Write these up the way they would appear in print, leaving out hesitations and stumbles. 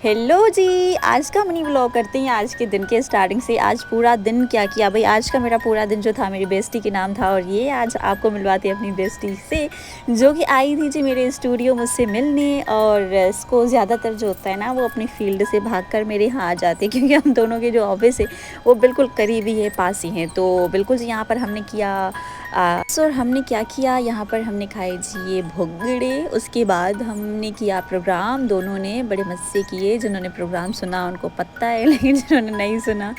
Hello जी, आज का mini vlog करते हैं आज के दिन के स्टार्टिंग से। आज पूरा दिन क्या किया भाई, आज का मेरा पूरा दिन जो था मेरी बेस्टी के नाम था। और ये आज आपको मिलवाती है अपनी बेस्टी से, जो कि आई थी जी मेरे स्टूडियो मुझसे मिलने। और इसको ज़्यादातर जो होता है ना, वो अपनी फील्ड से भागकर मेरे यहाँ आ जाती है, क्योंकि हम दोनों के जो ऑफिस है वो बिल्कुल करीबी है, पास ही हैं। तो बिल्कुल जी यहाँ पर हमने किया और हमने क्या किया, यहाँ पर हमने खाए जी ये भुगड़े। उसके बाद हमने किया प्रोग्राम, दोनों ने बड़े मज़े किए। जिन्होंने प्रोग्राम सुना उनको पता है, लेकिन जिन्होंने नहीं सुना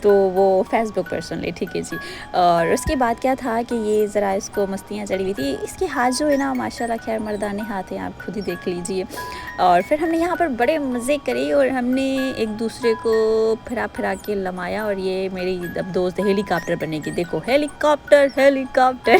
तो वो फेसबुक पर सुन ले, ठीक है जी। और उसके बाद क्या था कि ये ज़रा इसको मस्तियाँ चढ़ी हुई थी। इसके हाथ जो है ना, माशाल्लाह खैर मर्दाने हाथ हैं, आप खुद ही देख लीजिए। और फिर हमने यहाँ पर बड़े मज़े करे और हमने एक दूसरे को फिरा फिरा के लमाया। और ये मेरी अब दोस्त हेलीकॉप्टर बनेगी, देखो हेलीकॉप्टर हेलीकॉप्टर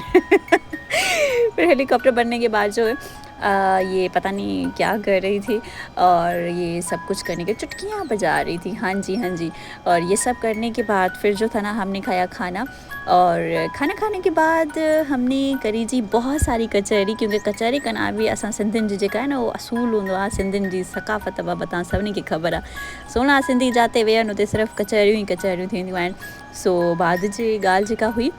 फिर हेलीकॉप्टर बनने के बाद जो है ये पता नहीं क्या कर रही थी, और ये सब कुछ करने के चुटकियाँ बजा रही थी। हाँ जी हाँ जी। और ये सब करने के बाद फिर जो था ना, हमने खाया खाना। और खाना खाने के बाद हमने करी जी बहुत सारी कचहरी, क्योंकि कचहरी का नाम भी असां सिंधियुनि जी जेका आहे न, वो असूल हूंदो आहे, सिंधियुनि जी सकाफ़त बाबति तव्हां सभिनी खे ख़बर आहे। सोना सिंधी जाते विया आहिनि, उते सिर्फ़ु कचहरियूं ई कचहरियूं थींदियूं आहिनि। सो बाद जी ॻाल्हि जेका हुई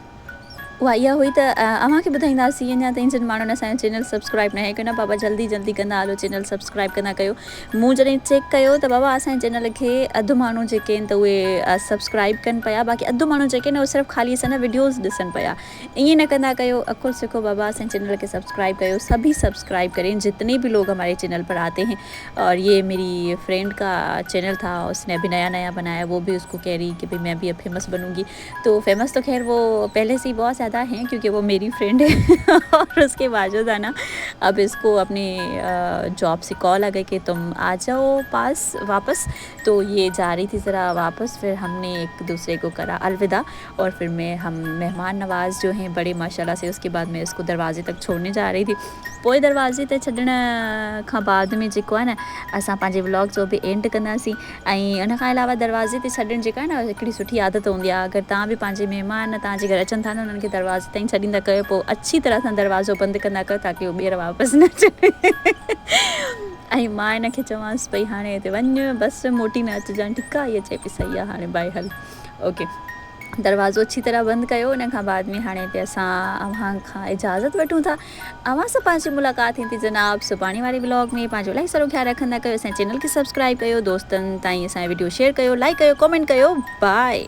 उहा इहा हुई त अव्हांखे ॿुधाईंदासीं। अञा ताईं जिन माण्हुनि असांजो चैनल सब्सक्राइब न कयो न, बाबा जल्दी जल्दी कंदा हलो, चैनल सब्सक्राइब कंदा कयो। मूं जॾहिं चेक कयो त बाबा असांजे चैनल खे अधु माण्हू जेके आहिनि त उहे सब्सक्राइब कनि पिया, बाक़ी अधु माण्हू जेके आहिनि उहे सिर्फ़ु ख़ाली असांजा वीडियोज़ ॾिसनि पिया। ईअं न कंदा कयो, अकुल सिखो बाबा, असांजे चैनल के सब्सक्राइब कयो, सभी सब्सक्राइब करें जितने भी लोग हमारे चैनल पर आते हैं। और ये मेरी फ्रेंड का चैनल था, उसने अभी नया नया बनाया, वो भी उसको कह रही कि भाई मैं भी अब फेमस बनूँगी। तो फेमस तो खैर वो पहले से ही बहुत ज़्यादा हैं, क्योंकि वो मेरी फ्रेंड है। और उसके बाद जो था ना, अब इसको अपने जॉब से कॉल आ गई कि तुम आ जाओ पास वापस। तो ये जा रही थी ज़रा वापस, फिर हमने एक दूसरे को करा अलविदा। और फिर हम मेहमान नवाज़ जो हैं बड़े माशाल्लाह से। उसके बाद मैं इसको दरवाजे तक छोड़ने जा रही थी। पोइ दरवाजे ते छॾण खां बाद में जेको आहे न, असां पंहिंजे व्लॉग जो बि एंड कंदासीं। ऐं उन खां अलावा दरवाजे ते छॾणु जेका आहे न, हिकिड़ी सुठी आदत हूंदी आहे। अगरि तव्हां बि पंहिंजे महिमान तव्हांजे घर अचनि था न, उन्हनि खे दरवाजे ताईं छॾींदा कयो, पोइ अच्छी तरह सां दरवाज़ो बंदि कंदा कयो, ताकी उहो ॿीहर वापसि न अचे। ऐं मां हिनखे चवांसि पई हाणे हिते वञु, बसि मोटी न अचिजांइ, ठीकु आहे। इहा चए पई सही आहे, हाणे बाए हल, ओके। दरवाज़ो अच्छी तरह बंदि कयो। उन खां बाद में हाणे हिते असां अव्हां खां इजाज़त वठूं था। अव्हां सां पंहिंजी मुलाक़ात थींदी जनाब सुभाणे वारे व्लॉग में। पंहिंजो इलाही सारो ख़्यालु रखंदा कयो, असांजे चैनल खे सब्सक्राइब कयो, दोस्तनि ताईं असांजो वीडियो शेयर कयो, लाइक कयो, कमेंट कयो, बाय।